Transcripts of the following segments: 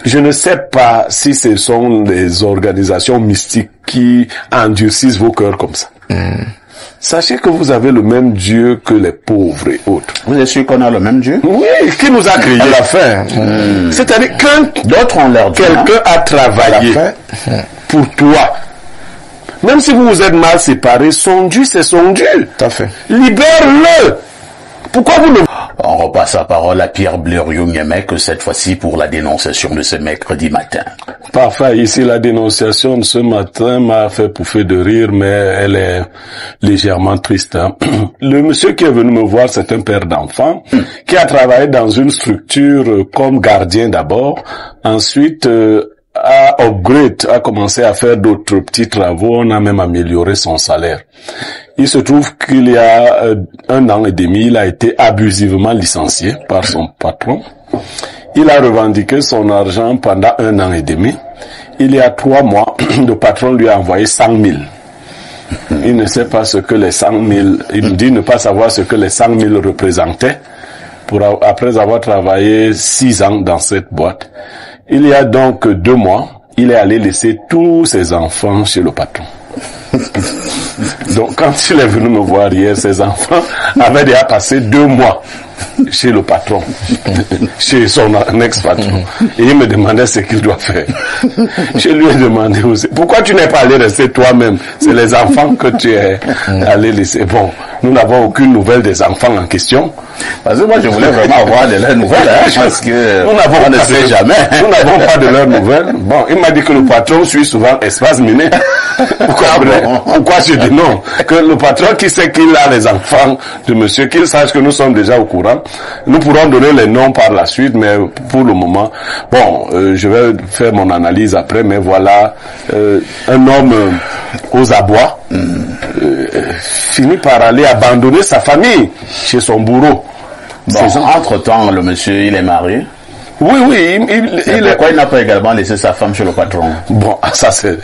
Je ne sais pas si ce sont des organisations mystiques qui endurcissent vos cœurs comme ça. Sachez que vous avez le même Dieu que les pauvres et autres. Vous êtes sûr qu'on a le même Dieu? Oui, qui nous a créés. À la fin. C'est-à-dire que d'autres ont leur Dieu. Quelqu'un a travaillé pour toi. Même si vous vous êtes mal séparés, son Dieu, c'est son Dieu. Tout à fait. Libère-le. Pourquoi vous ne... On repasse la parole à Pierre Blériot-Niemek, cette fois-ci pour la dénonciation de ce mercredi matin. Parfait. Ici, la dénonciation de ce matin m'a fait pouffer de rire, mais elle est légèrement triste. Hein. Le monsieur qui est venu me voir, c'est un père d'enfant qui a travaillé dans une structure comme gardien d'abord. Ensuite, a upgrade, a commencé à faire d'autres petits travaux. On a même amélioré son salaire. Il se trouve qu'il y a 1 an et demi, il a été abusivement licencié par son patron. Il a revendiqué son argent pendant 1 an et demi. Il y a 3 mois, le patron lui a envoyé 100 000. Il ne sait pas ce que les 100 000, il me dit ne pas savoir ce que les 100 000 représentaient après avoir travaillé 6 ans dans cette boîte. Il y a donc 2 mois, il est allé laisser tous ses enfants chez le patron. Donc quand il est venu me voir hier, ses enfants avaient déjà passé 2 mois chez le patron, chez son ex-patron. Et il me demandait ce qu'il doit faire. Je lui ai demandé aussi, pourquoi tu n'es pas allé rester toi-même? C'est les enfants que tu es allé laisser. Bon, nous n'avons aucune nouvelle des enfants en question. Parce que moi, je voulais vraiment avoir de leurs nouvelles, hein, parce que on ne sait jamais. Nous n'avons pas de leurs nouvelles. Bon, il m'a dit que le patron suit souvent espace miné. Pourquoi je dis non? Que le patron qui sait qu'il a les enfants de monsieur, qu'il sache que nous sommes déjà au courant. Nous pourrons donner les noms par la suite, mais pour le moment, bon, je vais faire mon analyse après, mais voilà, un homme aux abois finit par aller abandonner sa famille chez son bourreau. Bon, entre-temps, le monsieur, il est marié. Oui, pourquoi il n'a pas également laissé sa femme chez le patron? Bon, ça c'est...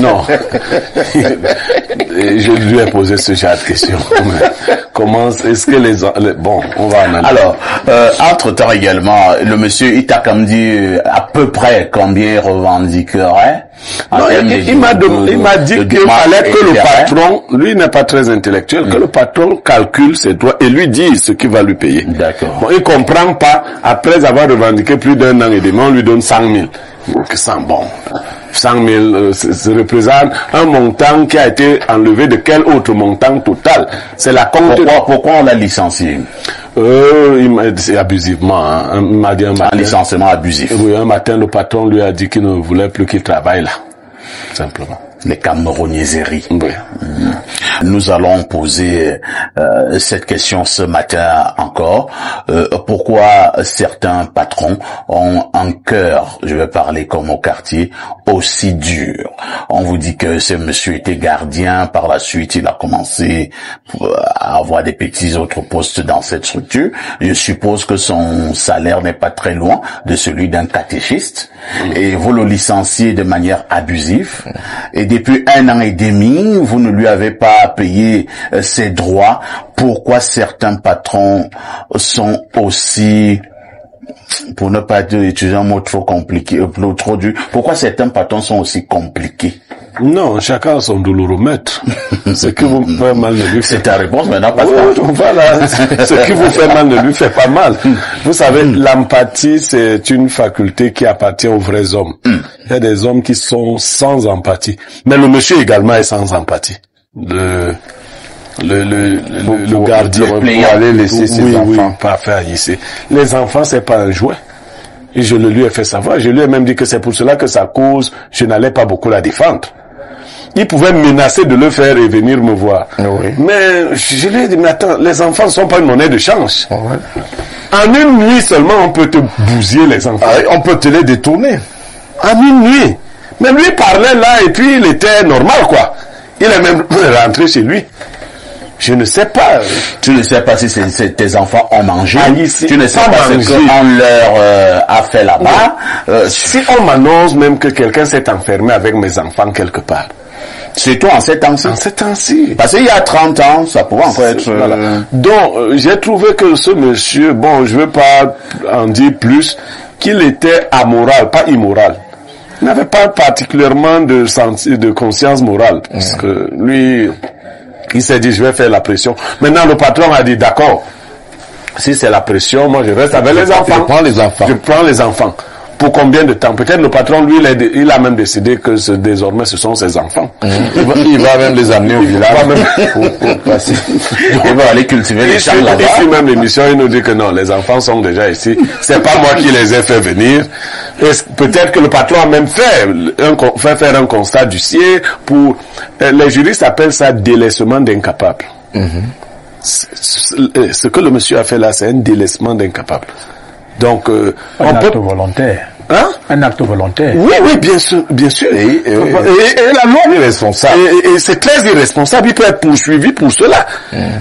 Non. Je lui ai posé ce genre de questions. Comment est-ce que les... Bon, on va analyser. Alors, entre-temps également, le monsieur, il t'a comme dit à peu près combien il revendiquerait? Non, il m'a dit qu'il fallait que le patron, lui n'est pas très intellectuel, que le patron calcule ses droits et lui dise ce qu'il va lui payer. D'accord. Bon, il comprend pas, après avoir revendiqué plus d'1 an et demi, on lui donne 100 000. Bon, 100 000, ça représente un montant qui a été enlevé de quel autre montant total? C'est la compte. Pourquoi on l'a licencié? Il m'a dit abusivement, hein. Il m'a dit un matin. Un licenciement abusif. Oui, un matin, le patron lui a dit qu'il ne voulait plus qu'il travaille là. Simplement. Les camerounaiseries. Oui. Nous allons poser cette question ce matin encore. Pourquoi certains patrons ont un cœur, je vais parler comme au quartier, aussi dur? On vous dit que ce monsieur était gardien, par la suite il a commencé à avoir des petits autres postes dans cette structure. Je suppose que son salaire n'est pas très loin de celui d'un catéchiste. Et vous le licenciez de manière abusive. Et depuis 1 an et demi, vous ne lui avez pas payé ses droits. Pourquoi certains patrons sont aussi, pour ne pas utiliser un mot trop compliqué, trop dur, pourquoi certains patrons sont aussi compliqués? Non, chacun a son douloureux maître. Ce qui vous fait mal ne lui fait... C'est ta réponse maintenant, Pascal. Voilà. Ce qui vous fait mal ne lui fait pas mal. Vous savez, l'empathie, c'est une faculté qui appartient aux vrais hommes. Il y a des hommes qui sont sans empathie. Mais le monsieur également est sans empathie. Le gardien pour aller laisser ses enfants. Oui, pas faire ici. Les enfants, c'est pas un jouet. Et je le lui ai fait savoir. Je lui ai même dit que c'est pour cela que sa cause, je n'allais pas beaucoup la défendre. Il pouvait menacer de le faire et venir me voir. Oui. Mais je lui ai dit, mais attends, les enfants ne sont pas une monnaie de change. Oui. En une nuit seulement, on peut te bousiller les enfants. On peut te les détourner. En une nuit. Mais lui parlait là et puis il était normal, quoi. Il est même rentré chez lui. Je ne sais pas. Tu ne sais pas si tes enfants ont mangé. Tu ne sais pas ce qu'on leur a fait là-bas. Si on m'annonce même que quelqu'un s'est enfermé avec mes enfants quelque part. C'est toi en ces temps-ci? En ces temps-ci. Parce qu'il y a 30 ans, ça pouvait encore être... Voilà. Donc, j'ai trouvé que ce monsieur, bon, je veux pas en dire plus, qu'il était amoral, pas immoral. Il n'avait pas particulièrement de conscience morale, parce que lui, il s'est dit, je vais faire la pression. Maintenant, le patron a dit, d'accord, si c'est la pression, moi je reste avec les enfants. Je prends les enfants. Je prends les enfants. Pour combien de temps? Peut-être le patron, lui, il a même décidé que désormais ce sont ses enfants. Il va même les amener au village pour passer. Il va aller cultiver les champs là-bas. Ici même l'émission, il nous dit que non, les enfants sont déjà ici. C'est pas moi qui les ai fait venir. Peut-être que le patron a même fait faire un constat d'huissier pour... les juristes appellent ça délaissement d'incapable. Ce que le monsieur a fait là, c'est un délaissement d'incapable. Donc, un acte volontaire. Hein? Un acte volontaire. Oui, bien sûr. Et la loi est irresponsable. Et c'est très irresponsable. Il peut être poursuivi pour cela.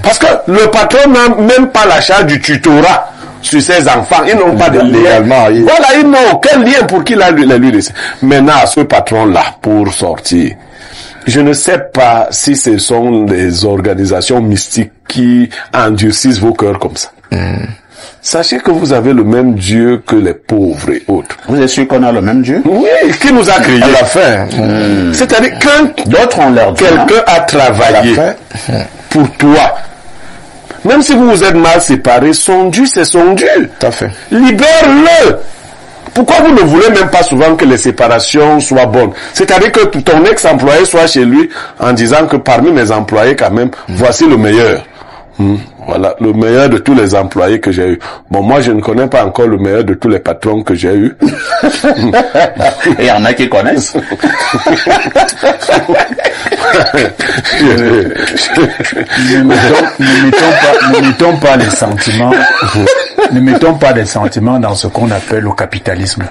Parce que le patron n'a même pas la charge du tutorat sur ses enfants. Ils n'ont pas de lien. Voilà, ils n'ont aucun lien pour qu'il a lui laissé. Maintenant, ce patron-là, pour sortir, je ne sais pas si ce sont des organisations mystiques qui endurcissent vos cœurs comme ça. Sachez que vous avez le même Dieu que les pauvres et autres. Vous êtes sûr qu'on a le même Dieu? Oui, qui nous a créés à la fin. C'est-à-dire quand d'autres ont leur Dieu, quelqu'un a travaillé pour toi, même si vous vous êtes mal séparés, son Dieu, c'est son Dieu. Tout à fait. Libère-le. Pourquoi vous ne voulez même pas souvent que les séparations soient bonnes? C'est-à-dire que ton ex-employé soit chez lui en disant que parmi mes employés quand même, voici le meilleur. Voilà, le meilleur de tous les employés que j'ai eu. Bon, moi, je ne connais pas encore le meilleur de tous les patrons que j'ai eu. Et il y en a qui connaissent. Ne mettons pas les sentiments. Ne mettons pas des sentiments dans ce qu'on appelle le capitalisme.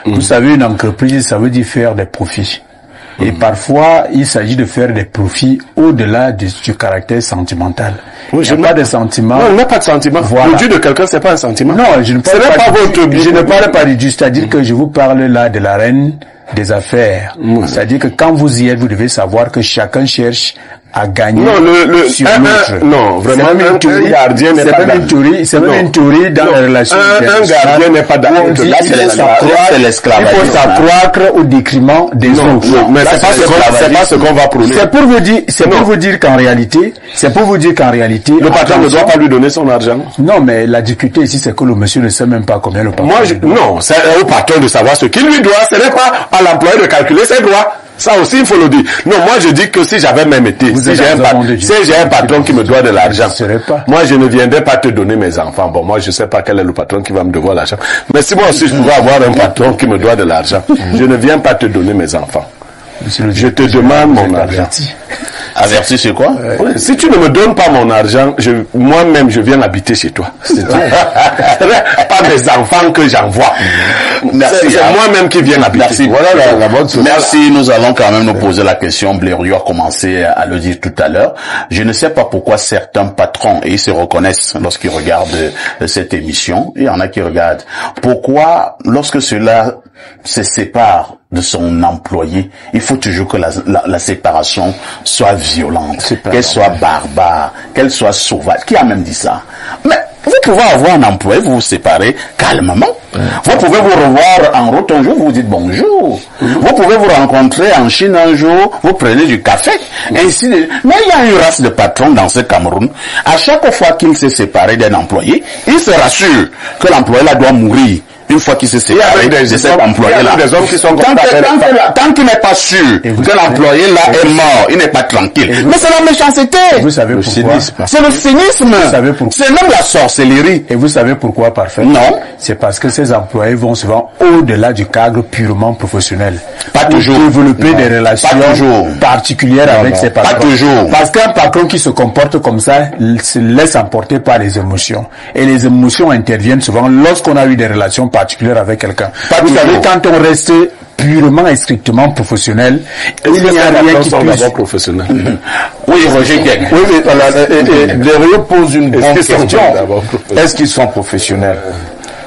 Vous savez, une entreprise, ça veut dire faire des profits. Et parfois, il s'agit de faire des profits au-delà du caractère sentimental. Oui, je n'ai pas de sentiment. Non, il n'y a pas de sentiment. Voilà. Le Dieu de quelqu'un, c'est pas un sentiment. Non, je ne parle pas du Dieu. C'est-à-dire que je vous parle là de la reine des affaires. C'est-à-dire que quand vous y êtes, vous devez savoir que chacun cherche à gagner sur l'autre. Non, vraiment, un gardien n'est pas c'est même une théorie dans les relations. Un gardien n'est pas d'accord. Là, c'est l'esclavage. Il faut s'accroître au détriment des autres. Mais c'est pas ce qu'on va prôner. C'est pour vous dire qu'en réalité, le patron ne doit pas lui donner son argent. Non, mais la difficulté ici, c'est que le monsieur ne sait même pas combien le patron non, c'est au patron de savoir ce qu'il lui doit. Ce n'est pas à l'employé de calculer ses droits. Ça aussi, il faut le dire. Non, moi, je dis que si j'avais même été, si j'ai un patron qui me doit de l'argent, moi, je ne viendrais pas te donner mes enfants. Bon, moi, je sais pas quel est le patron qui va me devoir l'argent. Mais si moi aussi, je pouvais avoir un patron qui me doit de l'argent, je ne viens pas te donner mes enfants. Je te demande mon argent. Averti c'est quoi? Oui, si tu ne me donnes pas mon argent, moi-même je viens habiter chez toi. C'est pas mes enfants que j'envoie. Merci. C'est moi-même qui viens habiter. Merci. Voilà la bonne chose. Merci. Nous allons quand même nous poser la question. Blériot a commencé à le dire tout à l'heure. Je ne sais pas pourquoi certains patrons, et ils se reconnaissent lorsqu'ils regardent cette émission, il y en a qui regardent. Pourquoi, lorsque cela se sépare de son employé, il faut toujours que la séparation soit violente, qu'elle soit barbare, qu'elle soit sauvage. Qui a même dit ça? Mais vous pouvez avoir un employé, vous vous séparez calmement. Vous pouvez vous revoir en route un jour, vous vous dites bonjour. Vous pouvez vous rencontrer en Chine un jour, vous prenez du café, ainsi de... Mais il y a une race de patrons dans ce Cameroun. À chaque fois qu'il s'est séparé d'un employé, il se rassure que l'employé là doit mourir. Une fois qu'il s'est séparé de cet employé-là. Tant qu'il n'est pas sûr que l'employé-là est mort, il n'est pas tranquille. Mais c'est la méchanceté. Vous savez pourquoi? C'est le cynisme. C'est même la sorcellerie. Et vous savez pourquoi, parfait? Non. C'est parce que ces employés vont souvent au-delà du cadre purement professionnel. Pas toujours. Développer des relations particulières avec ses patrons. Pas toujours. Parce qu'un patron qui se comporte comme ça se laisse emporter par les émotions. Et les émotions interviennent souvent lorsqu'on a eu des relations particulière avec quelqu'un. Vous savez, quand on reste purement et strictement professionnel, il n'y a rien qui puisse... professionnel. Oui, Roger Gueng. Oui, Blériot pose une bonne question. Est-ce qu'ils sont professionnels?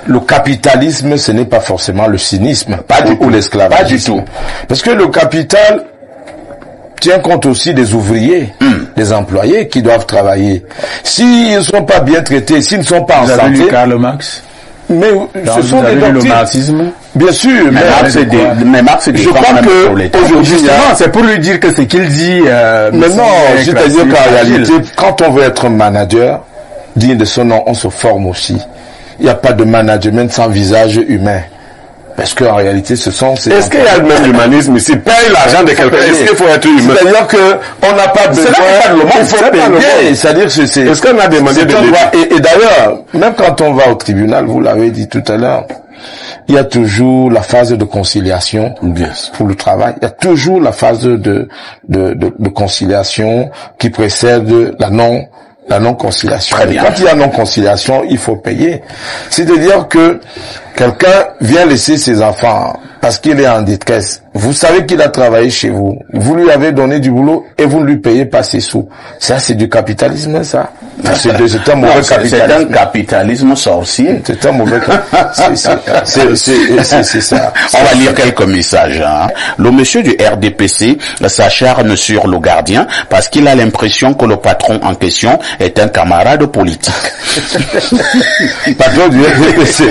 Le capitalisme, ce n'est pas forcément le cynisme, ou l'esclavage. Pas du tout. Parce que le capital tient compte aussi des ouvriers, des employés qui doivent travailler. S'ils ne sont pas bien traités, s'ils ne sont pas en santé... Vous avez lu Karl Marx? Mais ce sont des doctrines. Le marxisme. Bien sûr, mais Marx je crois que aujourd'hui, c'est pour lui dire que ce qu'il dit. Mais non, c'est-à-dire qu'en réalité, quand on veut être un manager digne de son nom, on se forme aussi. Il n'y a pas de management sans visage humain. Parce qu'en réalité, ce sont ces... Est-ce qu'il y a même l'humanisme ici? Paye l'argent de quelqu'un. Est-ce qu'il faut être humain? C'est-à-dire qu'on n'a pas besoin... Il faut payer. C'est-à-dire que c'est... Est-ce qu'on a demandé de droit? Et d'ailleurs, même quand on va au tribunal, vous l'avez dit tout à l'heure, il y a toujours la phase de conciliation pour le travail. Il y a toujours la phase de conciliation qui précède la non-conciliation. Très bien. Quand il y a non-conciliation, il faut payer. C'est-à-dire que quelqu'un vient laisser ses enfants parce qu'il est en détresse. Vous savez qu'il a travaillé chez vous. Vous lui avez donné du boulot et vous ne lui payez pas ses sous. Ça, c'est du capitalisme, ça. C'est un mauvais capitalisme. C'est un capitalisme sorcier. C'est un mauvais capitalisme. C'est ça. On va lire quelques messages. Hein. Le monsieur du RDPC s'acharne sur le gardien parce qu'il a l'impression que le patron en question est un camarade politique. Patron du RDPC.